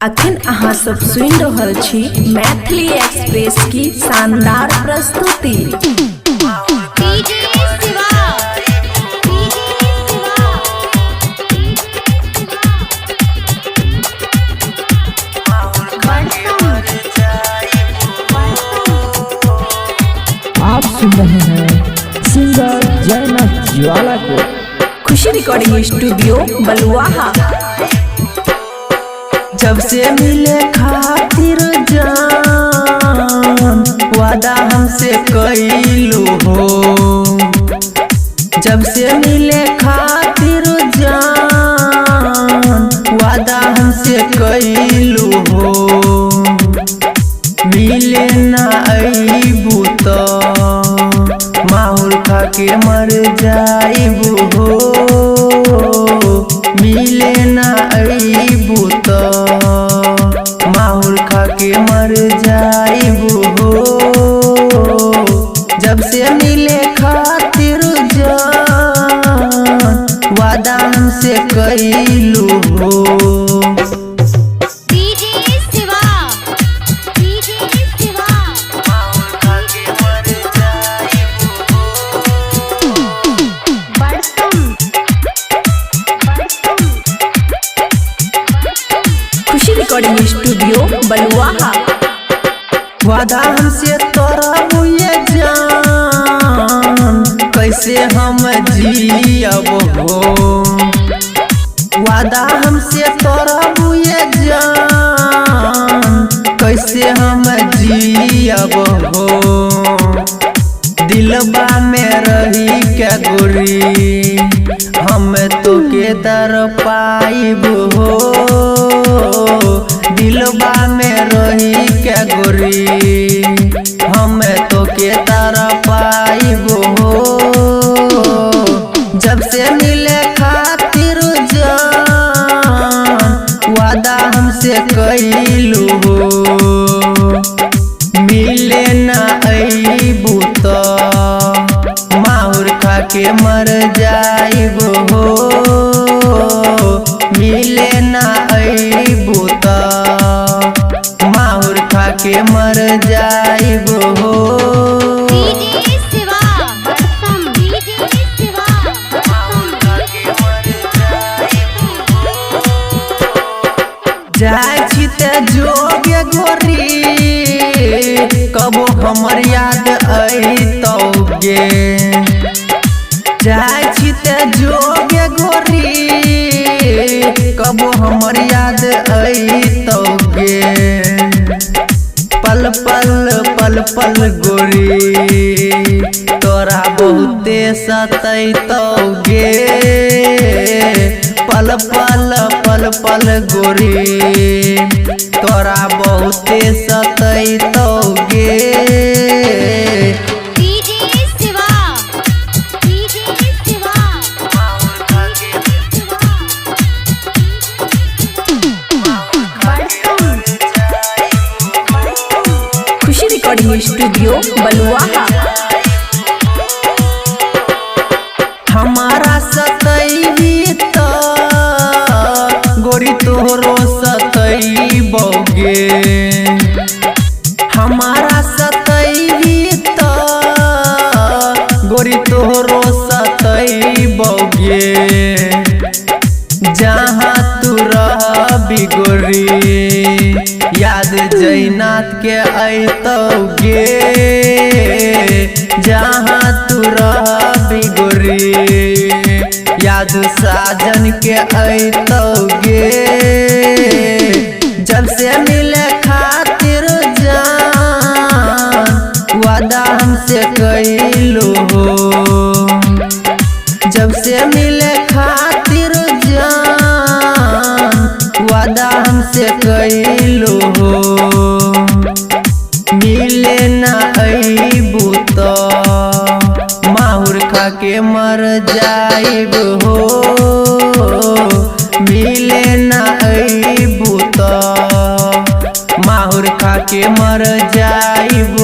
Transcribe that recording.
अखन अहाँ सब सुनि रहल छी मैथिली एक्सप्रेस की शानदार प्रस्तुति। आप सुन रहे हैं सिंगर जयनाथ ज्वाला को। खुशी रिकॉर्डिंग स्टूडियो बलुआहा। जब से मिले खातिर जान वादा हमसे कइलू हो, जब से मिले खातिर जान वादा हमसे कइलू हो, मिले ना अइबू तो माहौल खा के मर जाइबू हो, मिले ना अइबू तो माहौल खा के मर जाइबू हो। जब से मिले खातिर जान वादा हमसे कइलू हो। खुशी रिकॉर्डिंग स्टूडियो बलुआहा। वादा हमसे तोरा ये जान कैसे हम जियब हो, वादा हमसे तोरा ये जान कैसे हम जियब हो, दिलबा में रही के गोरी हम तो के दर पाइब हो, दिलबा में रही के गोरी हम तो के तारा पाइब हो। जब से मिले खातिर जान वादा हमसे कइलू हो, मिले ना अइबू तो माहुर खा के मर जाइब हो, मिले ना अइबू तो माहुर खा के मर जाइब हो। जाय छी ते जोगे गोरी कबो हमर याद अइतौगे, जाय छी ते जोगे गोरी कबो हमर याद अइतौगे, पल पल पल पल गोरी तोरा बहुते सतैतौगे, पल पल पल पल गोरी तोरा बहुते सतैतौगे। खुशी रिकॉर्डिंग स्टूडियो बलुआहा। हमारा सतैबी तो गोरी तोहरो सतैबौगे, हमारा सतैबी तो गोरी तोहरो सतैबौगे, जहाँ तू रहबी गोरी याद जयनाथ के अइतौगे, जहाँ तू रहबी गोरी याद साजन के अइतौगे। जब से मिले खातिर जान वादा हमसे कइलू हो, जब से मिले खातिर जान वादा हमसे कइलू हो, मिले ना अइबू तो माहुर खा के मर जाइब हो, मिले ना अइबू तो माहुर खा के मर जाइब